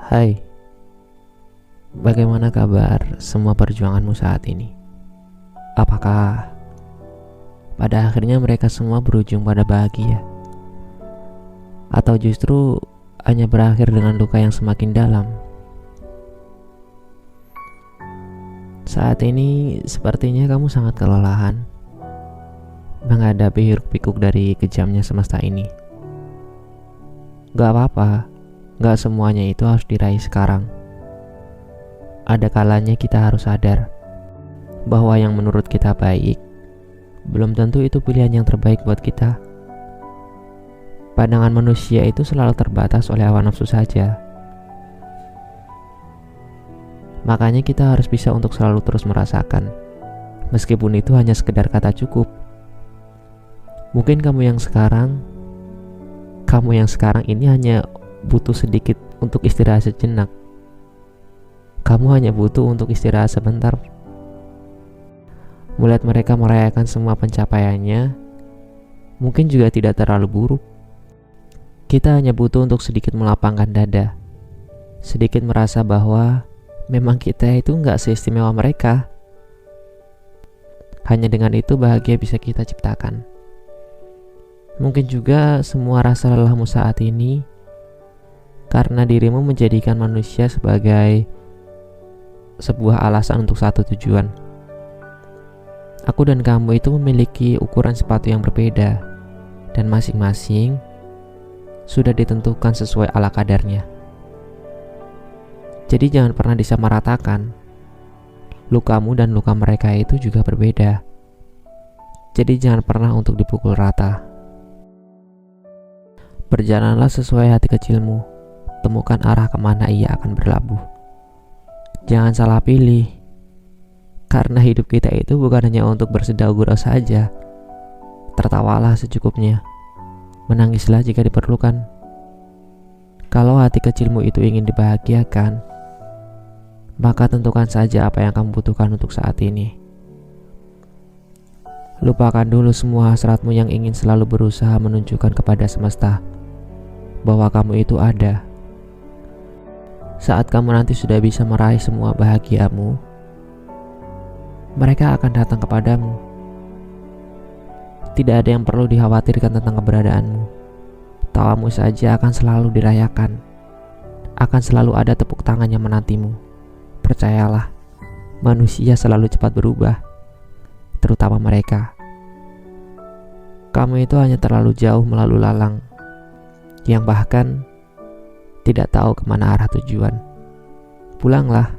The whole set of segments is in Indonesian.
Hai, bagaimana kabar semua perjuanganmu saat ini? Apakah pada akhirnya mereka semua berujung pada bahagia? Atau justru hanya berakhir dengan luka yang semakin dalam? Saat ini sepertinya kamu sangat kelelahan menghadapi hiruk-pikuk dari kejamnya semesta ini. Gak apa-apa, gak semuanya itu harus diraih sekarang. Ada kalanya kita harus sadar bahwa yang menurut kita baik belum tentu itu pilihan yang terbaik buat kita. Pandangan manusia itu selalu terbatas oleh hawa nafsu saja. Makanya kita harus bisa untuk selalu terus merasakan, meskipun itu hanya sekedar kata cukup. Mungkin kamu yang sekarang ini hanya butuh sedikit untuk istirahat sejenak. Kamu hanya butuh untuk istirahat sebentar. Melihat mereka merayakan semua pencapaiannya, mungkin juga tidak terlalu buruk. Kita hanya butuh untuk sedikit melapangkan dada, sedikit merasa bahwa memang kita itu nggak seistimewa mereka. Hanya dengan itu bahagia bisa kita ciptakan. Mungkin juga semua rasa lelahmu saat ini karena dirimu menjadikan manusia sebagai sebuah alasan untuk satu tujuan. Aku dan kamu itu memiliki ukuran sepatu yang berbeda, dan masing-masing sudah ditentukan sesuai ala kadarnya. Jadi jangan pernah disamaratakan. Lukamu dan luka mereka itu juga berbeda. Jadi jangan pernah untuk dipukul rata. Berjalanlah sesuai hati kecilmu. Temukan arah kemana ia akan berlabuh. Jangan salah pilih, karena hidup kita itu bukan hanya untuk bersedau gurau saja. Tertawalah secukupnya, menangislah jika diperlukan. Kalau hati kecilmu itu ingin dibahagiakan, maka tentukan saja apa yang kamu butuhkan untuk saat ini. Lupakan dulu semua hasratmu yang ingin selalu berusaha menunjukkan kepada semesta bahwa kamu itu ada. Saat kamu nanti sudah bisa meraih semua bahagiamu, mereka akan datang kepadamu. Tidak ada yang perlu dikhawatirkan tentang keberadaanmu. Tawamu saja akan selalu dirayakan. Akan selalu ada tepuk tangan yang menantimu. Percayalah, manusia selalu cepat berubah, terutama mereka. Kamu itu hanya terlalu jauh melalui lalang, yang bahkan tidak tahu kemana arah tujuan. Pulanglah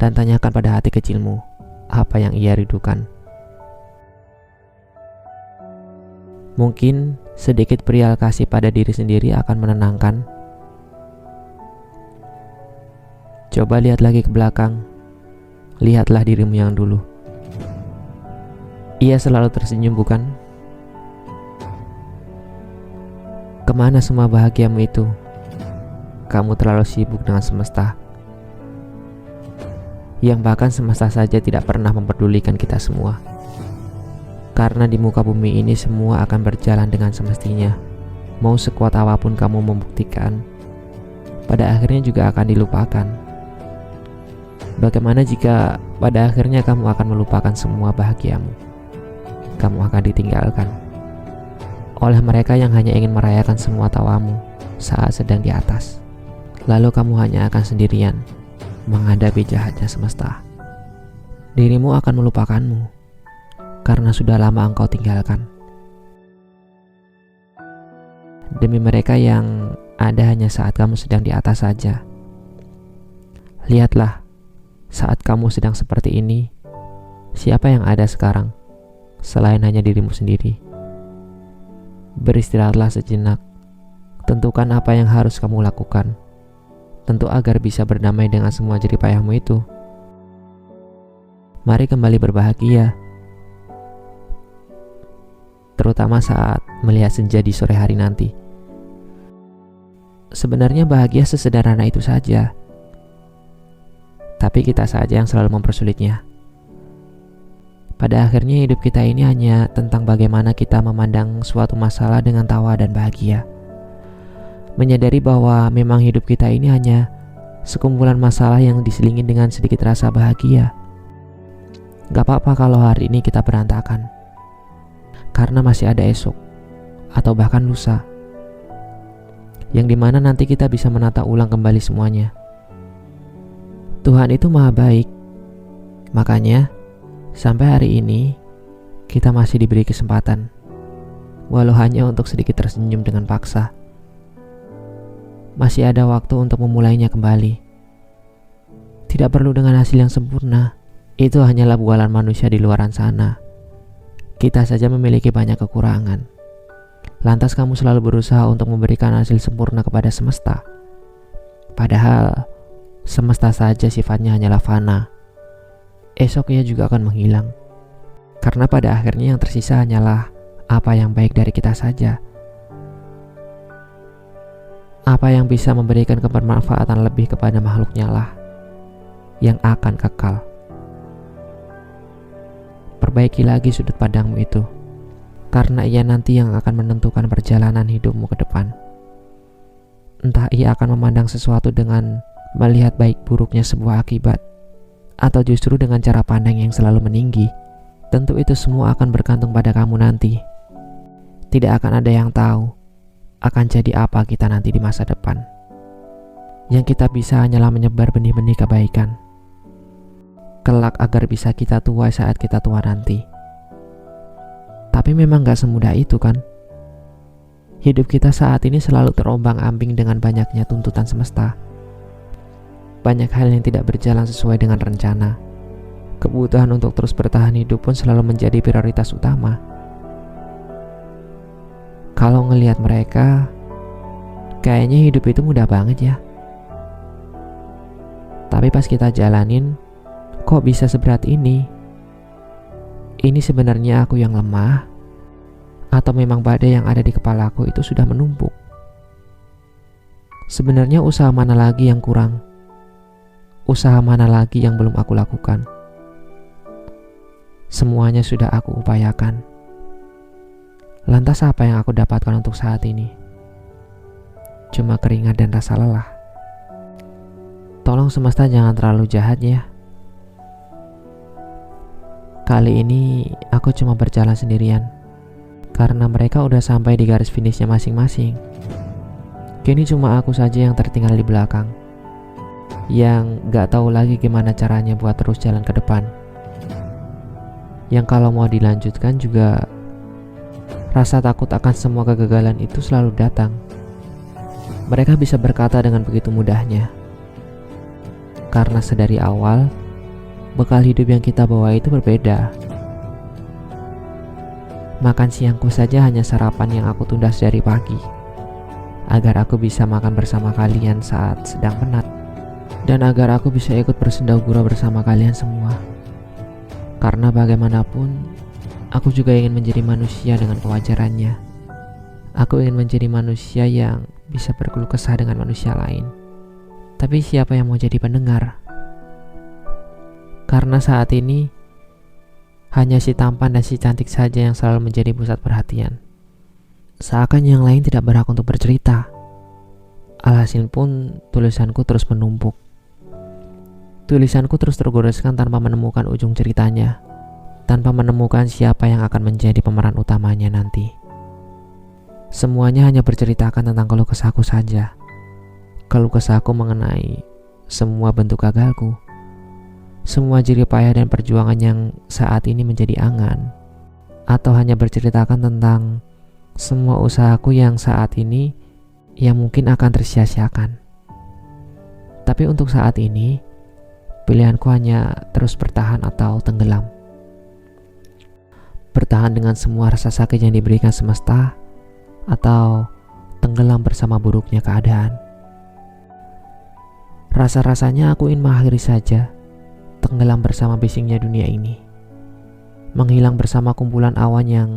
dan tanyakan pada hati kecilmu apa yang ia rindukan. Mungkin sedikit perihal kasih pada diri sendiri akan menenangkan. Coba lihat lagi ke belakang. Lihatlah dirimu yang dulu. Ia selalu tersenyum, bukan? Kemana semua bahagiamu itu? Kamu terlalu sibuk dengan semesta, yang bahkan semesta saja tidak pernah memperdulikan kita semua. Karena di muka bumi ini semua akan berjalan dengan semestinya. Mau sekuat apapun kamu membuktikan, pada akhirnya juga akan dilupakan. Bagaimana jika pada akhirnya kamu akan melupakan semua bahagiamu? Kamu akan ditinggalkan oleh mereka yang hanya ingin merayakan semua tawamu saat sedang di atas. Lalu kamu hanya akan sendirian menghadapi jahatnya semesta. Dirimu akan melupakanmu karena sudah lama engkau tinggalkan. Demi mereka yang ada hanya saat kamu sedang di atas saja. Lihatlah, saat kamu sedang seperti ini, siapa yang ada sekarang selain hanya dirimu sendiri? Beristirahatlah sejenak. Tentukan apa yang harus kamu lakukan. Tentu agar bisa berdamai dengan semua jerih payahmu itu. Mari kembali berbahagia, terutama saat melihat senja di sore hari nanti. Sebenarnya bahagia sesederhana itu saja, tapi kita saja yang selalu mempersulitnya. Pada akhirnya hidup kita ini hanya tentang bagaimana kita memandang suatu masalah dengan tawa dan bahagia. Menyadari bahwa memang hidup kita ini hanya sekumpulan masalah yang diselingi dengan sedikit rasa bahagia. Gak apa-apa kalau hari ini kita berantakan, karena masih ada esok, atau bahkan lusa, yang dimana nanti kita bisa menata ulang kembali semuanya. Tuhan itu maha baik, makanya sampai hari ini kita masih diberi kesempatan, walau hanya untuk sedikit tersenyum dengan paksa. Masih ada waktu untuk memulainya kembali. Tidak perlu dengan hasil yang sempurna, itu hanyalah bualan manusia di luaran sana. Kita saja memiliki banyak kekurangan. Lantas kamu selalu berusaha untuk memberikan hasil sempurna kepada semesta. Padahal semesta saja sifatnya hanyalah fana. Esok ia juga akan menghilang. Karena pada akhirnya yang tersisa hanyalah apa yang baik dari kita saja. Apa yang bisa memberikan kebermanfaatan lebih kepada makhluknya lah yang akan kekal. Perbaiki lagi sudut pandangmu itu, karena ia nanti yang akan menentukan perjalanan hidupmu ke depan. Entah ia akan memandang sesuatu dengan melihat baik buruknya sebuah akibat, atau justru dengan cara pandang yang selalu meninggi. Tentu itu semua akan bergantung pada kamu nanti. Tidak akan ada yang tahu akan jadi apa kita nanti di masa depan. Yang kita bisa hanyalah menyebar benih-benih kebaikan, kelak agar bisa kita tua saat kita tua nanti. Tapi memang gak semudah itu kan. Hidup kita saat ini selalu terombang-ambing dengan banyaknya tuntutan semesta. Banyak hal yang tidak berjalan sesuai dengan rencana. Kebutuhan untuk terus bertahan hidup pun selalu menjadi prioritas utama. Kalau ngelihat mereka, kayaknya hidup itu mudah banget ya. Tapi pas kita jalanin, kok bisa seberat ini? Ini sebenarnya aku yang lemah, atau memang badai yang ada di kepalaku itu sudah menumpuk? Sebenarnya usaha mana lagi yang kurang? Usaha mana lagi yang belum aku lakukan? Semuanya sudah aku upayakan. Lantas apa yang aku dapatkan untuk saat ini? Cuma keringat dan rasa lelah. Tolong semesta jangan terlalu jahat ya. Kali ini aku cuma berjalan sendirian, karena mereka udah sampai di garis finishnya masing-masing. Kini cuma aku saja yang tertinggal di belakang, yang gak tahu lagi gimana caranya buat terus jalan ke depan. Yang kalau mau dilanjutkan juga rasa takut akan semua kegagalan itu selalu datang. Mereka bisa berkata dengan begitu mudahnya, karena sedari awal bekal hidup yang kita bawa itu berbeda. Makan siangku saja hanya sarapan yang aku tunda dari pagi, agar aku bisa makan bersama kalian saat sedang penat, dan agar aku bisa ikut bersendagura bersama kalian semua. Karena bagaimanapun, aku juga ingin menjadi manusia dengan kewajarannya. Aku ingin menjadi manusia yang bisa berkeluh kesah dengan manusia lain. Tapi siapa yang mau jadi pendengar? Karena saat ini hanya si tampan dan si cantik saja yang selalu menjadi pusat perhatian. Seakan yang lain tidak berhak untuk bercerita. Alhasil pun tulisanku terus menumpuk. Tulisanku terus tergoreskan tanpa menemukan ujung ceritanya, tanpa menemukan siapa yang akan menjadi pemeran utamanya nanti. Semuanya hanya berceritakan tentang keluh kesahku saja. Keluh kesahku mengenai semua bentuk gagalku, semua jerih payah dan perjuangan yang saat ini menjadi angan, atau hanya berceritakan tentang semua usahaku yang saat ini yang mungkin akan tersia-siakan. Tapi untuk saat ini, pilihanku hanya terus bertahan atau tenggelam. Bertahan dengan semua rasa sakit yang diberikan semesta, atau tenggelam bersama buruknya keadaan. Rasa-rasanya aku ingin mengakhiri saja, tenggelam bersama bisingnya dunia ini, menghilang bersama kumpulan awan yang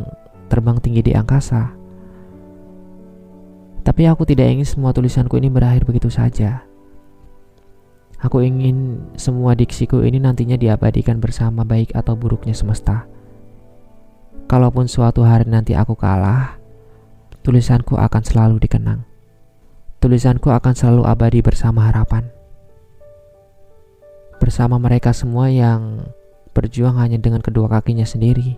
terbang tinggi di angkasa. Tapi aku tidak ingin semua tulisanku ini berakhir begitu saja. Aku ingin semua diksiku ini nantinya diabadikan bersama baik atau buruknya semesta. Kalaupun suatu hari nanti aku kalah, tulisanku akan selalu dikenang. Tulisanku akan selalu abadi bersama harapan. bersama mereka semua yang berjuang hanya dengan kedua kakinya sendiri.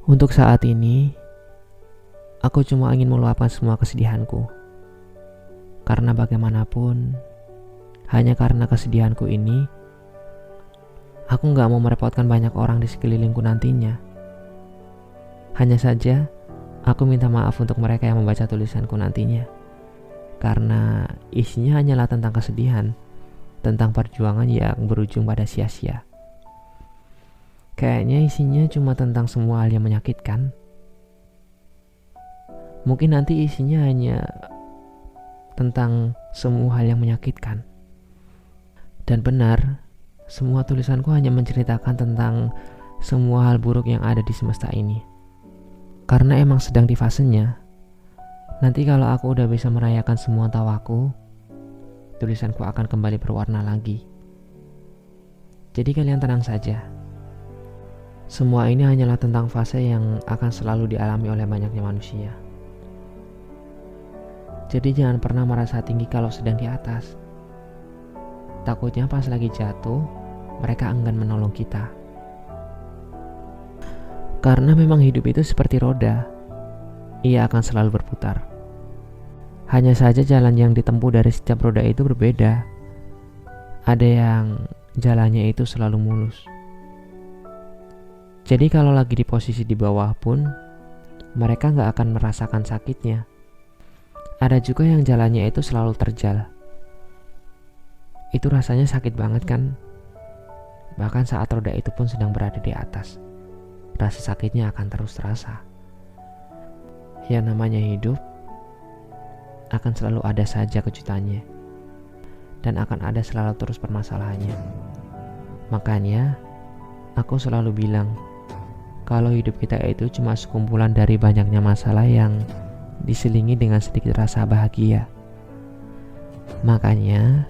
Untuk saat ini, aku cuma ingin meluapkan semua kesedihanku. Karena bagaimanapun, hanya karena kesedihanku ini, aku gak mau merepotkan banyak orang di sekelilingku nantinya. Hanya saja, aku minta maaf untuk mereka yang membaca tulisanku nantinya. Karena isinya hanyalah tentang kesedihan, tentang perjuangan yang berujung pada sia-sia. Kayaknya isinya cuma tentang semua hal yang menyakitkan. Mungkin nanti isinya hanya tentang semua hal yang menyakitkan. Dan benar, semua tulisanku hanya menceritakan tentang semua hal buruk yang ada di semesta ini. Karena emang sedang di fasenya. Nanti kalau aku udah bisa merayakan semua tawaku, tulisanku akan kembali berwarna lagi. Jadi kalian tenang saja. Semua ini hanyalah tentang fase yang akan selalu dialami oleh banyaknya manusia. Jadi jangan pernah merasa tinggi kalau sedang di atas. Takutnya pas lagi jatuh, mereka enggan menolong kita. Karena memang hidup itu seperti roda. Ia akan selalu berputar. Hanya saja jalan yang ditempuh dari setiap roda itu berbeda. Ada yang jalannya itu selalu mulus. Jadi kalau lagi di posisi di bawah pun, mereka gak akan merasakan sakitnya. Ada juga yang jalannya itu selalu terjal. Itu rasanya sakit banget kan? Bahkan saat roda itu pun sedang berada di atas, rasa sakitnya akan terus terasa. Yang namanya hidup, akan selalu ada saja kejutannya. Dan akan ada selalu terus permasalahannya. Makanya, aku selalu bilang, kalau hidup kita itu cuma sekumpulan dari banyaknya masalah yang diselingi dengan sedikit rasa bahagia. Makanya,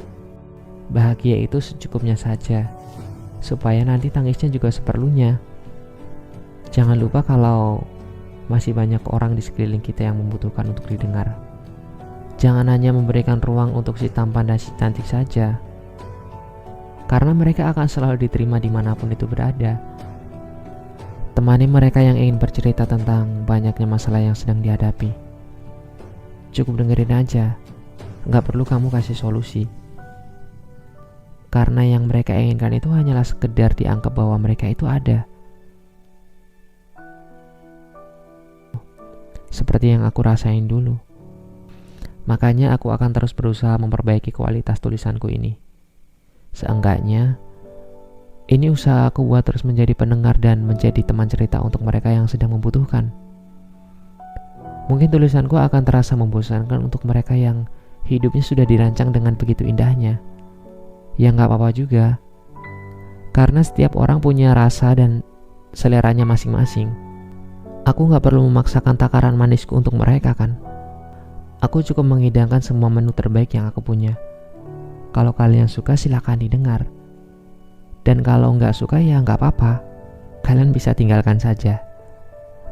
bahagia itu secukupnya saja, supaya nanti tangisnya juga seperlunya. Jangan lupa kalau masih banyak orang di sekeliling kita yang membutuhkan untuk didengar. Jangan hanya memberikan ruang untuk si tampan dan si cantik saja, karena mereka akan selalu diterima dimanapun itu berada. Temani mereka yang ingin bercerita tentang banyaknya masalah yang sedang dihadapi. Cukup dengerin aja, gak perlu kamu kasih solusi. Karena yang mereka inginkan itu hanyalah sekedar dianggap bahwa mereka itu ada. Seperti yang aku rasain dulu. Makanya aku akan terus berusaha memperbaiki kualitas tulisanku ini. Seenggaknya, ini usaha aku buat terus menjadi pendengar dan menjadi teman cerita untuk mereka yang sedang membutuhkan. Mungkin tulisanku akan terasa membosankan untuk mereka yang hidupnya sudah dirancang dengan begitu indahnya. Ya gak apa-apa juga. Karena setiap orang punya rasa dan seleranya masing-masing. Aku gak perlu memaksakan takaran manisku untuk mereka kan. Aku cukup mengidamkan semua menu terbaik yang aku punya. Kalau kalian suka silakan didengar. Dan kalau gak suka ya gak apa-apa. Kalian bisa tinggalkan saja.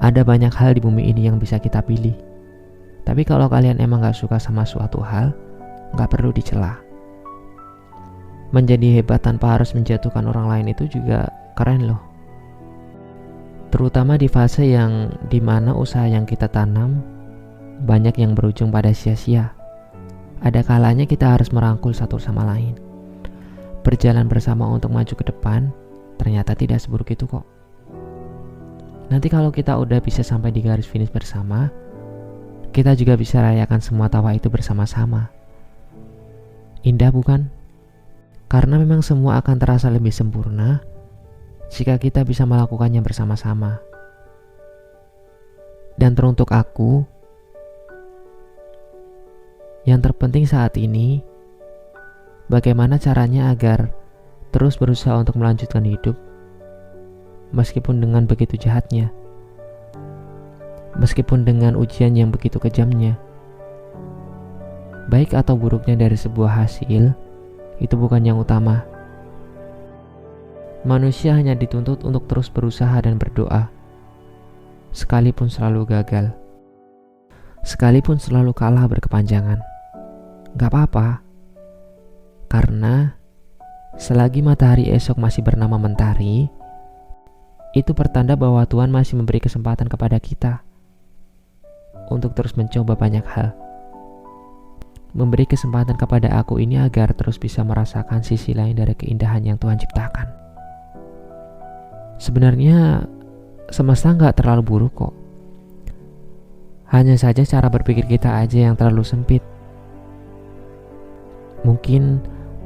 Ada banyak hal di bumi ini yang bisa kita pilih. Tapi kalau kalian emang gak suka sama suatu hal, gak perlu dicela. Menjadi hebat tanpa harus menjatuhkan orang lain itu juga keren loh. Terutama di fase yang dimana usaha yang kita tanam banyak yang berujung pada sia-sia. Ada kalanya kita harus merangkul satu sama lain. Berjalan bersama untuk maju ke depan ternyata tidak seburuk itu kok. Nanti kalau kita udah bisa sampai di garis finish bersama, kita juga bisa rayakan semua tawa itu bersama-sama. Indah bukan? Karena memang semua akan terasa lebih sempurna jika kita bisa melakukannya bersama-sama. Dan teruntuk aku, yang terpenting saat ini, bagaimana caranya agar terus berusaha untuk melanjutkan hidup, meskipun dengan begitu jahatnya, meskipun dengan ujian yang begitu kejamnya. Baik atau buruknya dari sebuah hasil, itu bukan yang utama. Manusia hanya dituntut untuk terus berusaha dan berdoa, sekalipun selalu gagal, sekalipun selalu kalah berkepanjangan. Gak apa-apa, Karena selagi matahari esok masih bernama mentari, itu pertanda bahwa Tuhan masih memberi kesempatan kepada kita untuk terus mencoba banyak hal. Memberi kesempatan kepada aku ini agar terus bisa merasakan sisi lain dari keindahan yang Tuhan ciptakan. Sebenarnya semesta nggak terlalu buruk kok. Hanya saja cara berpikir kita aja yang terlalu sempit. Mungkin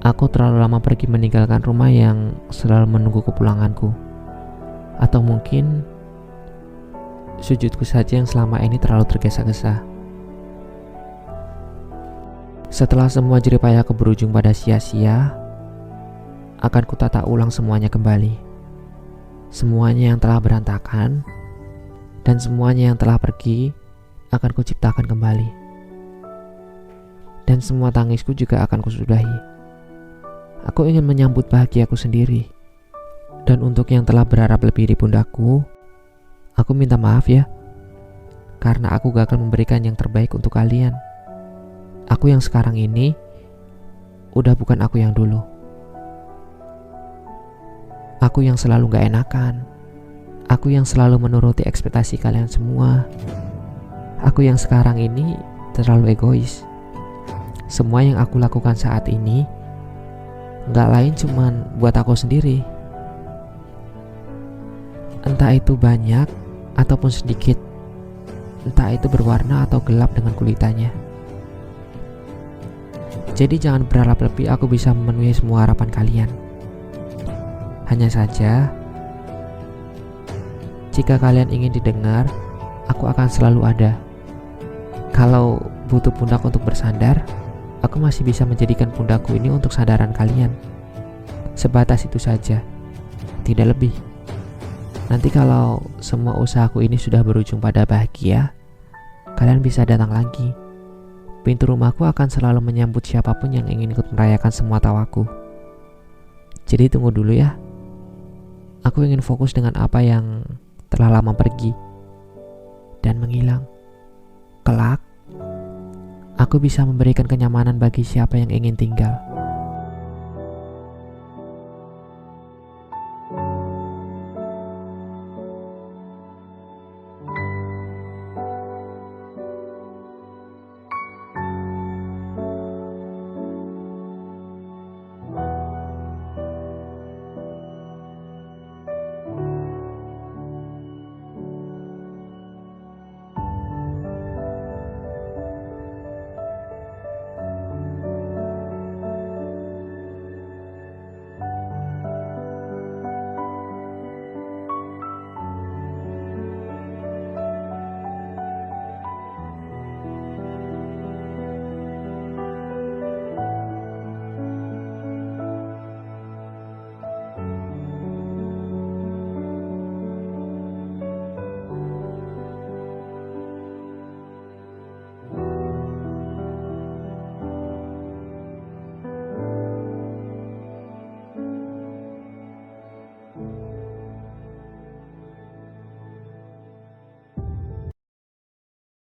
aku terlalu lama pergi meninggalkan rumah yang selalu menunggu kepulanganku. Atau mungkin sujudku saja yang selama ini terlalu tergesa-gesa. Setelah semua jeripayahku berujung pada sia-sia, akan kutata ulang semuanya kembali. Semuanya yang telah berantakan dan semuanya yang telah pergi akan kuciptakan kembali. Dan semua tangisku juga akan kusudahi. Aku ingin menyambut bahagiaku sendiri. Dan untuk yang telah berharap lebih di pundakku, aku minta maaf ya, karena aku gagal memberikan yang terbaik untuk kalian. Aku yang sekarang ini udah bukan aku yang dulu. Aku yang selalu gak enakan. Aku yang selalu menuruti ekspektasi kalian semua. Aku yang sekarang ini terlalu egois. Semua yang aku lakukan saat ini gak lain cuman buat aku sendiri. Entah itu banyak ataupun sedikit, entah itu berwarna atau gelap dengan kulitannya. Jadi jangan berharap lebih aku bisa memenuhi semua harapan kalian. Hanya saja, jika kalian ingin didengar, aku akan selalu ada. Kalau butuh pundak untuk bersandar, aku masih bisa menjadikan pundakku ini untuk sandaran kalian. Sebatas itu saja, tidak lebih. Nanti kalau semua usahaku ini sudah berujung pada bahagia, kalian bisa datang lagi. Pintu rumahku akan selalu menyambut siapapun yang ingin ikut merayakan semua tawaku. Jadi tunggu dulu ya. Aku ingin fokus dengan apa yang telah lama pergi dan menghilang. Kelak, aku bisa memberikan kenyamanan bagi siapa yang ingin tinggal.